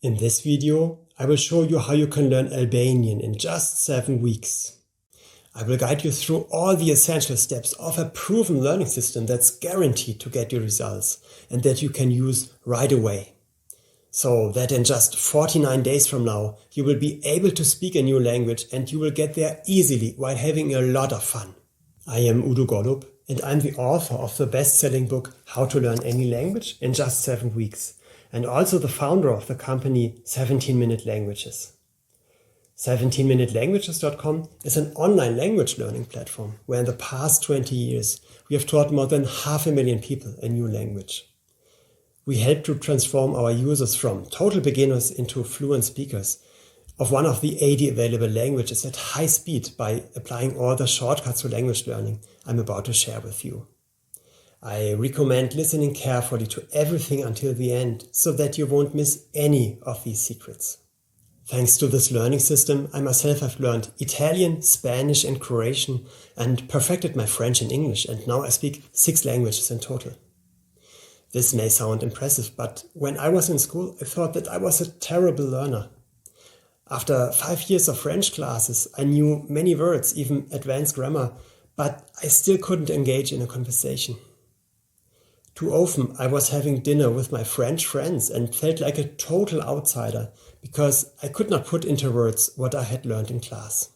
In this video, I will show you how you can learn Albanian in just 7 weeks. I will guide you through all the essential steps of a proven learning system that's guaranteed to get you results and that you can use right away. So that in just 49 days from now, you will be able to speak a new language and you will get there easily while having a lot of fun. I am Udo Golub and I'm the author of the best-selling book How to Learn Any Language in Just 7 Weeks. And also the founder of the company 17-Minute Languages. 17minutelanguages.com is an online language learning platform where in the past 20 years we have taught more than 500,000 people a new language. We help to transform our users from total beginners into fluent speakers of one of the 80 available languages at high speed by applying all the shortcuts to language learning I'm about to share with you. I recommend listening carefully to everything until the end so that you won't miss any of these secrets. Thanks to this learning system, I myself have learned Italian, Spanish and Croatian and perfected my French and English, and now I speak 6 languages in total. This may sound impressive, but when I was in school, I thought that I was a terrible learner. After 5 years of French classes, I knew many words, even advanced grammar, but I still couldn't engage in a conversation. Too often I was having dinner with my French friends and felt like a total outsider because I could not put into words what I had learned in class.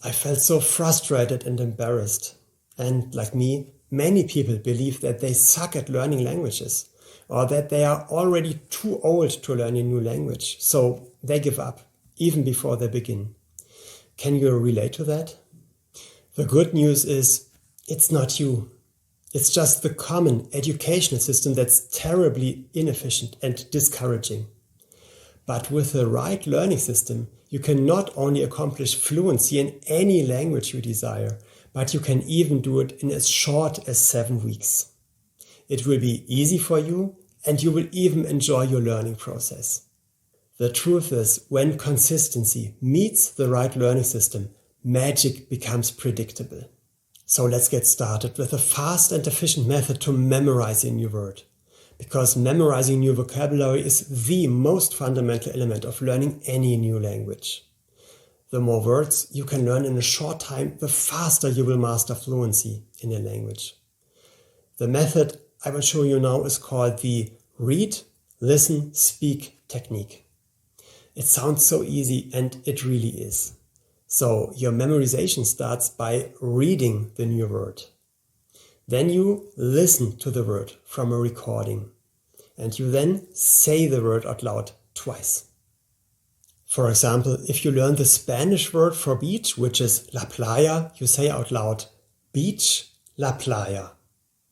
I felt so frustrated and embarrassed. And like me, many people believe that they suck at learning languages or that they are already too old to learn a new language, so they give up even before they begin. Can you relate to that? The good news is it's not you. It's just the common educational system that's terribly inefficient and discouraging. But with the right learning system, you can not only accomplish fluency in any language you desire, but you can even do it in as short as 7 weeks. It will be easy for you and you will even enjoy your learning process. The truth is, when consistency meets the right learning system, magic becomes predictable. So let's get started with a fast and efficient method to memorize a new word. Because memorizing new vocabulary is the most fundamental element of learning any new language. The more words you can learn in a short time, the faster you will master fluency in a language. The method I will show you now is called the read, listen, speak technique. It sounds so easy, and it really is. So your memorization starts by reading the new word. Then you listen to the word from a recording. And you then say the word out loud twice. For example, if you learn the Spanish word for beach, which is la playa, you say out loud, beach, la playa.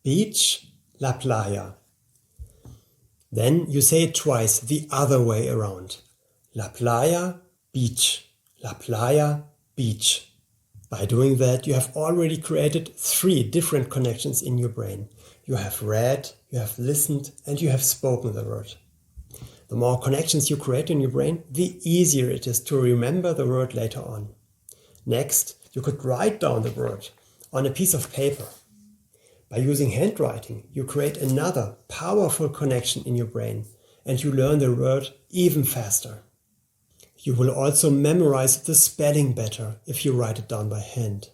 Beach, la playa. Then you say it twice the other way around. La playa, beach. La playa, beach. By doing that, you have already created 3 different connections in your brain. You have read, you have listened, and you have spoken the word. The more connections you create in your brain, the easier it is to remember the word later on. Next, you could write down the word on a piece of paper. By using handwriting, you create another powerful connection in your brain, and you learn the word even faster. You will also memorize the spelling better if you write it down by hand.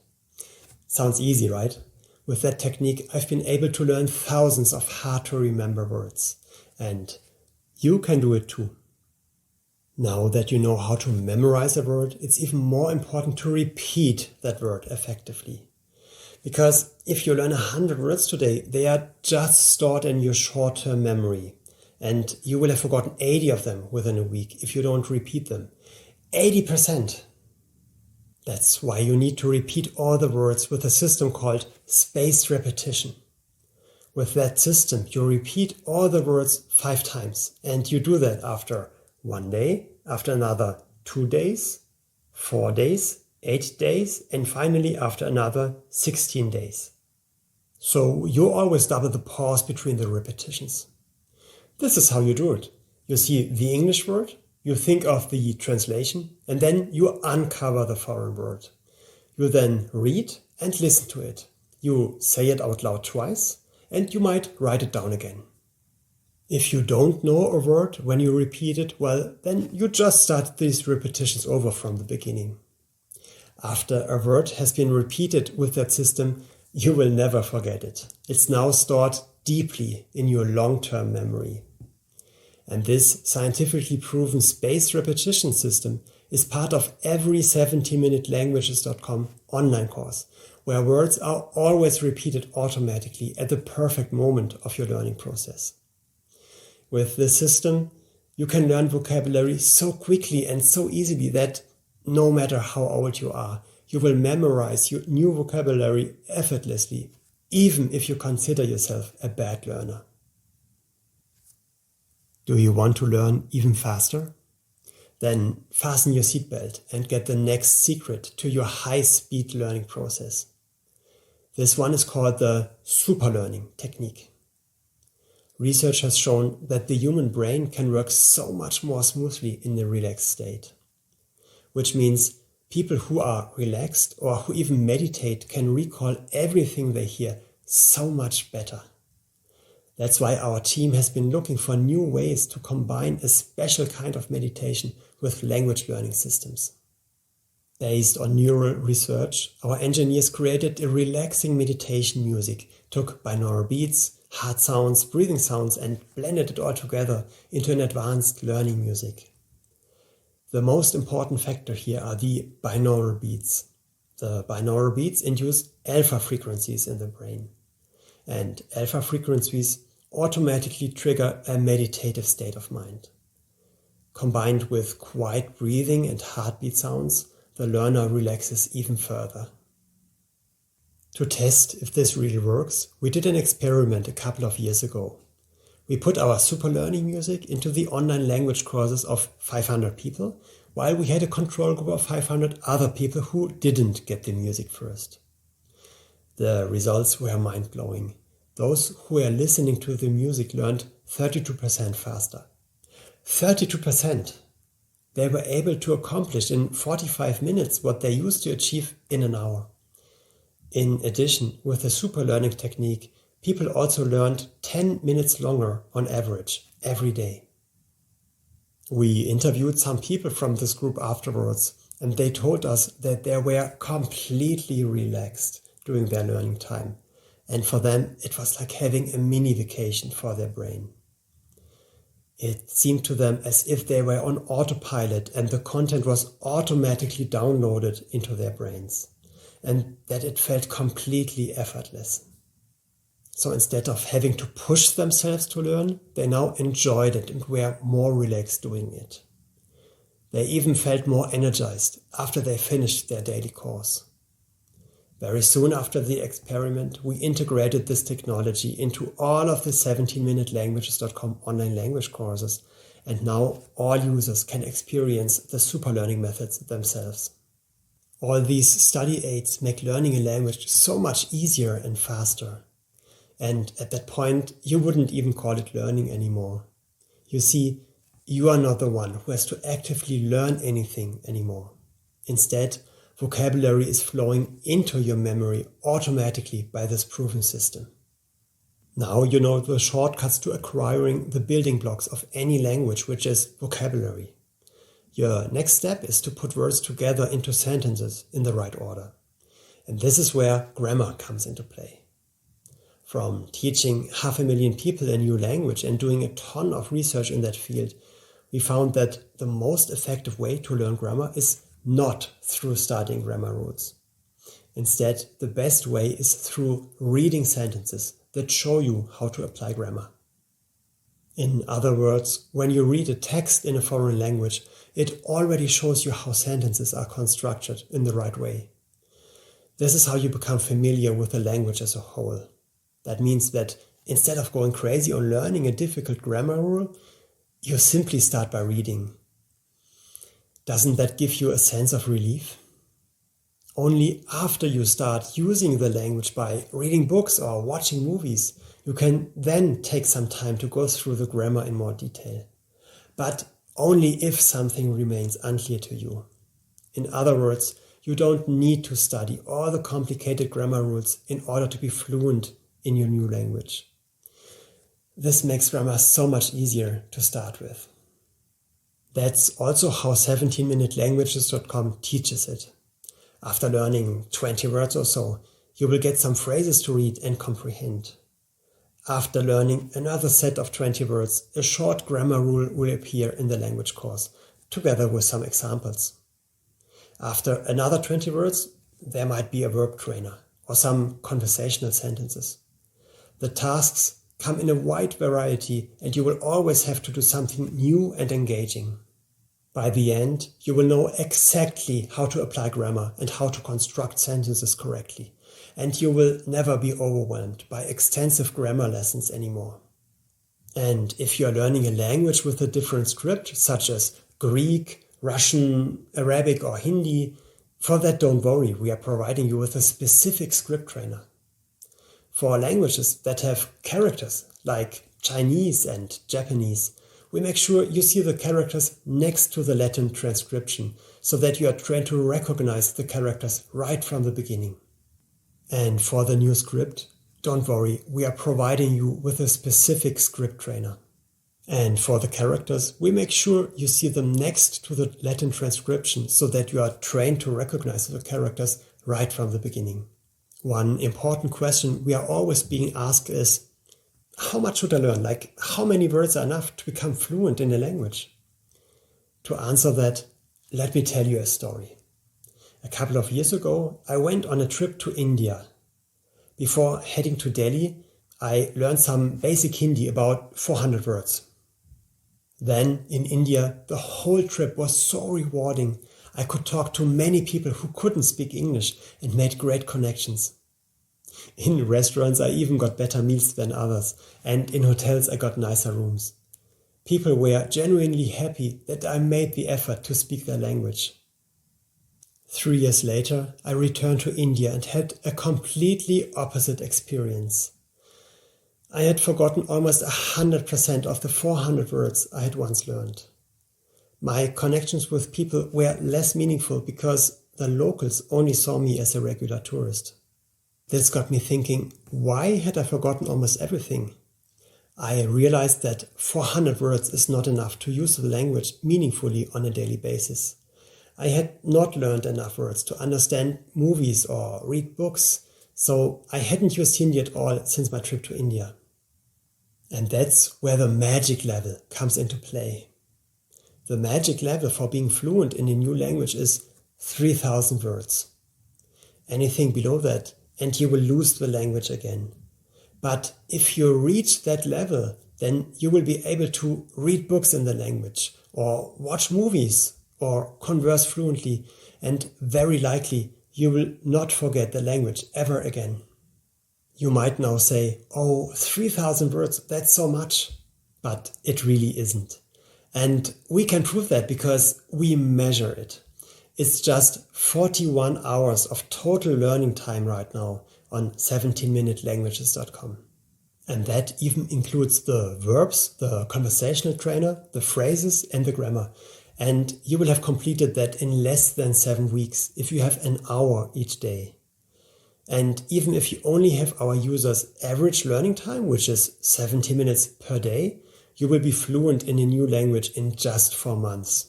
Sounds easy, right? With that technique, I've been able to learn thousands of hard-to-remember words. And you can do it too. Now that you know how to memorize a word, it's even more important to repeat that word effectively. Because if you learn 100 words today, they are just stored in your short-term memory. And you will have forgotten 80 of them within a week if you don't repeat them. 80%. That's why you need to repeat all the words with a system called spaced repetition. With that system, you repeat all the words 5 times, and you do that after 1 day, after another 2 days, 4 days, 8 days, and finally after another 16 days. So you always double the pause between the repetitions. This is how you do it. You see the English word, you think of the translation, and then you uncover the foreign word. You then read and listen to it. You say it out loud twice, and you might write it down again. If you don't know a word when you repeat it, well, then you just start these repetitions over from the beginning. After a word has been repeated with that system, you will never forget it. It's now stored deeply in your long-term memory. And this scientifically proven spaced repetition system is part of every 70minutelanguages.com online course, where words are always repeated automatically at the perfect moment of your learning process. With this system, you can learn vocabulary so quickly and so easily that no matter how old you are, you will memorize your new vocabulary effortlessly, even if you consider yourself a bad learner. Do you want to learn even faster? Then fasten your seatbelt and get the next secret to your high-speed learning process. This one is called the superlearning technique. Research has shown that the human brain can work so much more smoothly in a relaxed state, which means people who are relaxed or who even meditate can recall everything they hear so much better. That's why our team has been looking for new ways to combine a special kind of meditation with language learning systems. Based on neural research, our engineers created a relaxing meditation music, took binaural beats, heart sounds, breathing sounds, and blended it all together into an advanced learning music. The most important factor here are the binaural beats. The binaural beats induce alpha frequencies in the brain, and alpha frequencies automatically trigger a meditative state of mind. Combined with quiet breathing and heartbeat sounds, the learner relaxes even further. To test if this really works, we did an experiment a couple of years ago. We put our superlearning music into the online language courses of 500 people, while we had a control group of 500 other people who didn't get the music first. The results were mind-blowing. Those who were listening to the music learned 32% faster. 32%! They were able to accomplish in 45 minutes what they used to achieve in an hour. In addition, with the superlearning technique, people also learned 10 minutes longer on average every day. We interviewed some people from this group afterwards, and they told us that they were completely relaxed during their learning time. And for them, it was like having a mini vacation for their brain. It seemed to them as if they were on autopilot and the content was automatically downloaded into their brains, and that it felt completely effortless. So instead of having to push themselves to learn, they now enjoyed it and were more relaxed doing it. They even felt more energized after they finished their daily course. Very soon after the experiment, we integrated this technology into all of the 70minutelanguages.com online language courses, and now all users can experience the superlearning methods themselves. All these study aids make learning a language so much easier and faster. And at that point, you wouldn't even call it learning anymore. You see, you are not the one who has to actively learn anything anymore. Instead, vocabulary is flowing into your memory automatically by this proven system. Now you know the shortcuts to acquiring the building blocks of any language, which is vocabulary. Your next step is to put words together into sentences in the right order. And this is where grammar comes into play. From teaching 500,000 people a new language and doing a ton of research in that field, we found that the most effective way to learn grammar is not through studying grammar rules. Instead, the best way is through reading sentences that show you how to apply grammar. In other words, when you read a text in a foreign language, it already shows you how sentences are constructed in the right way. This is how you become familiar with the language as a whole. That means that instead of going crazy on learning a difficult grammar rule, you simply start by reading. Doesn't that give you a sense of relief? Only after you start using the language by reading books or watching movies, you can then take some time to go through the grammar in more detail. But only if something remains unclear to you. In other words, you don't need to study all the complicated grammar rules in order to be fluent in your new language. This makes grammar so much easier to start with. That's also how 17minutelanguages.com teaches it. After learning 20 words or so, you will get some phrases to read and comprehend. After learning another set of 20 words, a short grammar rule will appear in the language course, together with some examples. After another 20 words, there might be a verb trainer or some conversational sentences. The tasks come in a wide variety, and you will always have to do something new and engaging. By the end, you will know exactly how to apply grammar and how to construct sentences correctly, and you will never be overwhelmed by extensive grammar lessons anymore. And if you are learning a language with a different script, such as Greek, Russian, Arabic or Hindi, for that don't worry, we are providing you with a specific script trainer. For languages that have characters, like Chinese and Japanese, we make sure you see the characters next to the Latin transcription, so that you are trained to recognize the characters right from the beginning. And for the new script, don't worry, we are providing you with a specific script trainer. And for the characters, we make sure you see them next to the Latin transcription, so that you are trained to recognize the characters right from the beginning. One important question we are always being asked is, how much should I learn? Like, how many words are enough to become fluent in a language? To answer that, let me tell you a story. A couple of years ago, I went on a trip to India. Before heading to Delhi, I learned some basic Hindi, about 400 words. Then, in India, the whole trip was so rewarding. I could talk to many people who couldn't speak English and made great connections. In restaurants, I even got better meals than others, and in hotels, I got nicer rooms. People were genuinely happy that I made the effort to speak their language. 3 years later, I returned to India and had a completely opposite experience. I had forgotten almost 100% of the 400 words I had once learned. My connections with people were less meaningful because the locals only saw me as a regular tourist. This got me thinking, why had I forgotten almost everything? I realized that 400 words is not enough to use the language meaningfully on a daily basis. I had not learned enough words to understand movies or read books, so I hadn't used Hindi at all since my trip to India. And that's where the magic level comes into play. The magic level for being fluent in a new language is 3,000 words. Anything below that, and you will lose the language again. But if you reach that level, then you will be able to read books in the language, or watch movies, or converse fluently, and very likely you will not forget the language ever again. You might now say, oh, 3,000 words, that's so much. But it really isn't. And we can prove that because we measure it. It's just 41 hours of total learning time right now on 17minutelanguages.com. And that even includes the verbs, the conversational trainer, the phrases and the grammar. And you will have completed that in less than 7 weeks if you have an hour each day. And even if you only have our users' average learning time, which is 70 minutes per day, you will be fluent in a new language in just 4 months.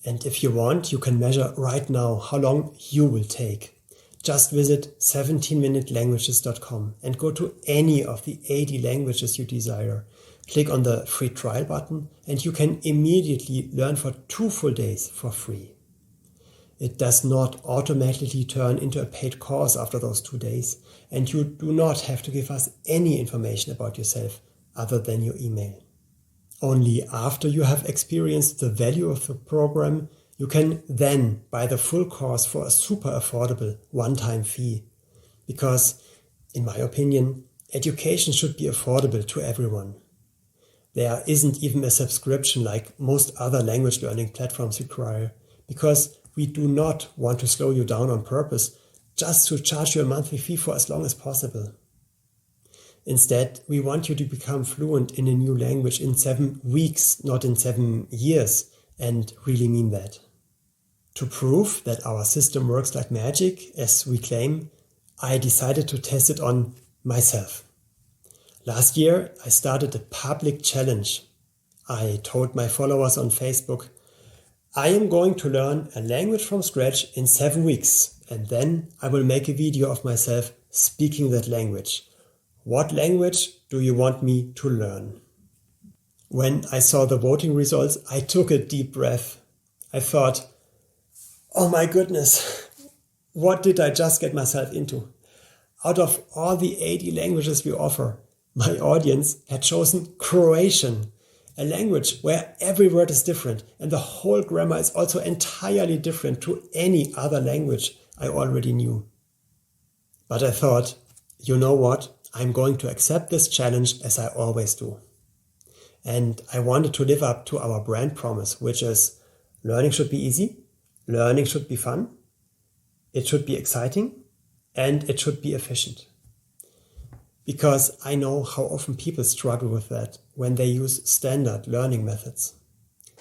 And if you want, you can measure right now how long you will take. Just visit 17minutelanguages.com and go to any of the 80 languages you desire. Click on the free trial button and you can immediately learn for 2 full days for free. It does not automatically turn into a paid course after those 2 days, and you do not have to give us any information about yourself other than your email. Only after you have experienced the value of the program, you can then buy the full course for a super affordable one-time fee. Because, in my opinion, education should be affordable to everyone. There isn't even a subscription like most other language learning platforms require, because we do not want to slow you down on purpose just to charge you a monthly fee for as long as possible. Instead, we want you to become fluent in a new language in 7 weeks, not in 7 years, and really mean that. To prove that our system works like magic, as we claim, I decided to test it on myself. Last year, I started a public challenge. I told my followers on Facebook, I am going to learn a language from scratch in 7 weeks, and then I will make a video of myself speaking that language. What language do you want me to learn? When I saw the voting results, I took a deep breath. I thought, oh my goodness, what did I just get myself into? Out of all the 80 languages we offer, my audience had chosen Croatian, a language where every word is different and the whole grammar is also entirely different to any other language I already knew. But I thought, you know what? I'm going to accept this challenge as I always do. And I wanted to live up to our brand promise, which is learning should be easy, learning should be fun, it should be exciting, and it should be efficient. Because I know how often people struggle with that when they use standard learning methods.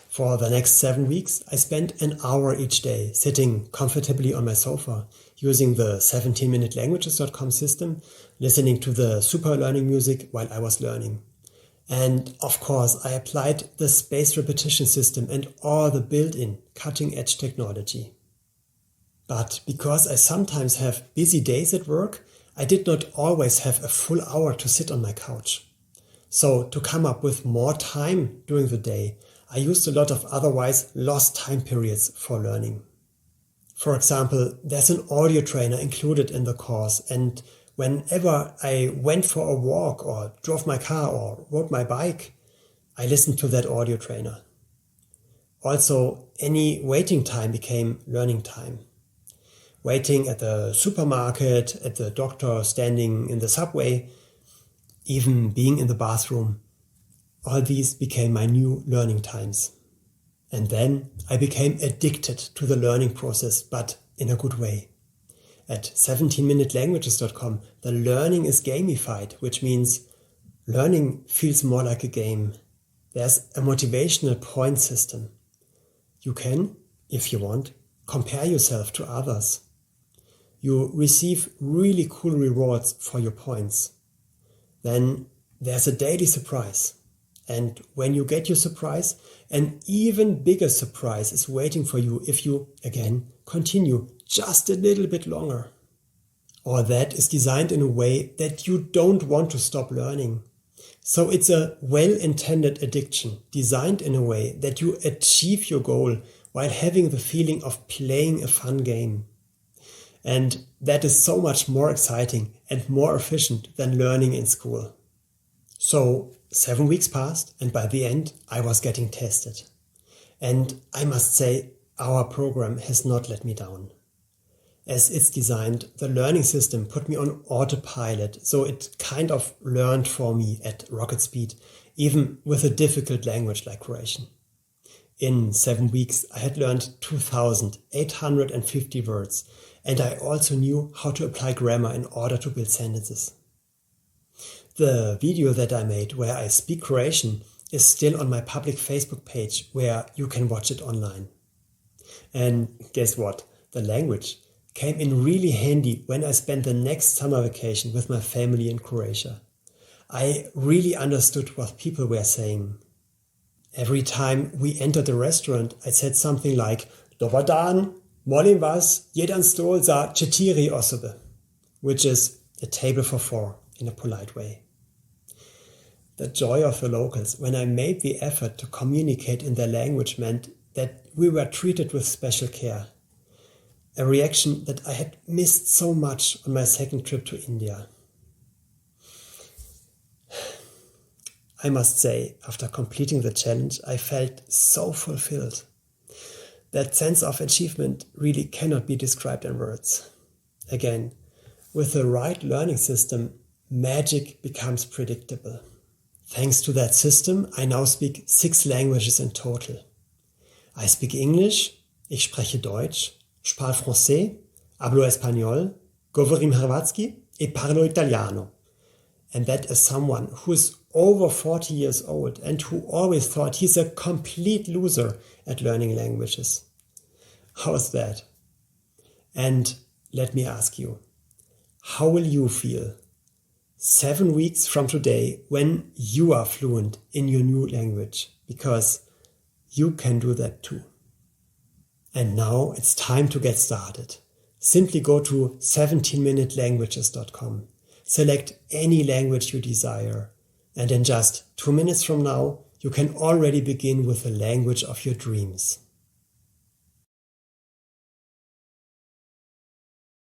For the next 7 weeks, I spent an hour each day sitting comfortably on my sofa, using the 17minutelanguages.com system, listening to the super learning music while I was learning. And of course, I applied the spaced repetition system and all the built-in cutting-edge technology. But because I sometimes have busy days at work, I did not always have a full hour to sit on my couch. So to come up with more time during the day, I used a lot of otherwise lost time periods for learning. For example, there's an audio trainer included in the course, and whenever I went for a walk or drove my car or rode my bike, I listened to that audio trainer. Also, any waiting time became learning time. Waiting at the supermarket, at the doctor, standing in the subway, even being in the bathroom. All these became my new learning times. And then I became addicted to the learning process, but in a good way. At 17minutelanguages.com, the learning is gamified, which means learning feels more like a game. There's a motivational point system. You can, if you want, compare yourself to others. You receive really cool rewards for your points. Then there's a daily surprise. And when you get your surprise, an even bigger surprise is waiting for you if you, again, continue just a little bit longer. All that is designed in a way that you don't want to stop learning. So it's a well-intended addiction, designed in a way that you achieve your goal while having the feeling of playing a fun game. And that is so much more exciting and more efficient than learning in school. So 7 weeks passed, and by the end I was getting tested. And I must say, our program has not let me down. As it's designed, the learning system put me on autopilot, so it kind of learned for me at rocket speed, even with a difficult language like Croatian. In 7 weeks, I had learned 2,850 words, and I also knew how to apply grammar in order to build sentences. The video that I made where I speak Croatian is still on my public Facebook page where you can watch it online. And guess what? The language came in really handy when I spent the next summer vacation with my family in Croatia. I really understood what people were saying. Every time we entered a restaurant, I said something like, Dobar dan, molim vas, jedan stol za 4 osobe, which is a table for 4 in a polite way. The joy of the locals when I made the effort to communicate in their language meant that we were treated with special care. A reaction that I had missed so much on my second trip to India. I must say, after completing the challenge, I felt so fulfilled. That sense of achievement really cannot be described in words. Again, with the right learning system, magic becomes predictable. Thanks to that system, I now speak 6 languages in total. I speak English, ich spreche Deutsch, parlo français, hablo español, govorim hrvatski e parlo italiano. And that is someone who is over 40 years old and who always thought he's a complete loser at learning languages. How's that? And let me ask you, how will you feel 7 weeks from today when you are fluent in your new language, because you can do that too. And now it's time to get started. Simply go to 17minutelanguages.com. Select any language you desire. And in just 2 minutes from now, you can already begin with the language of your dreams.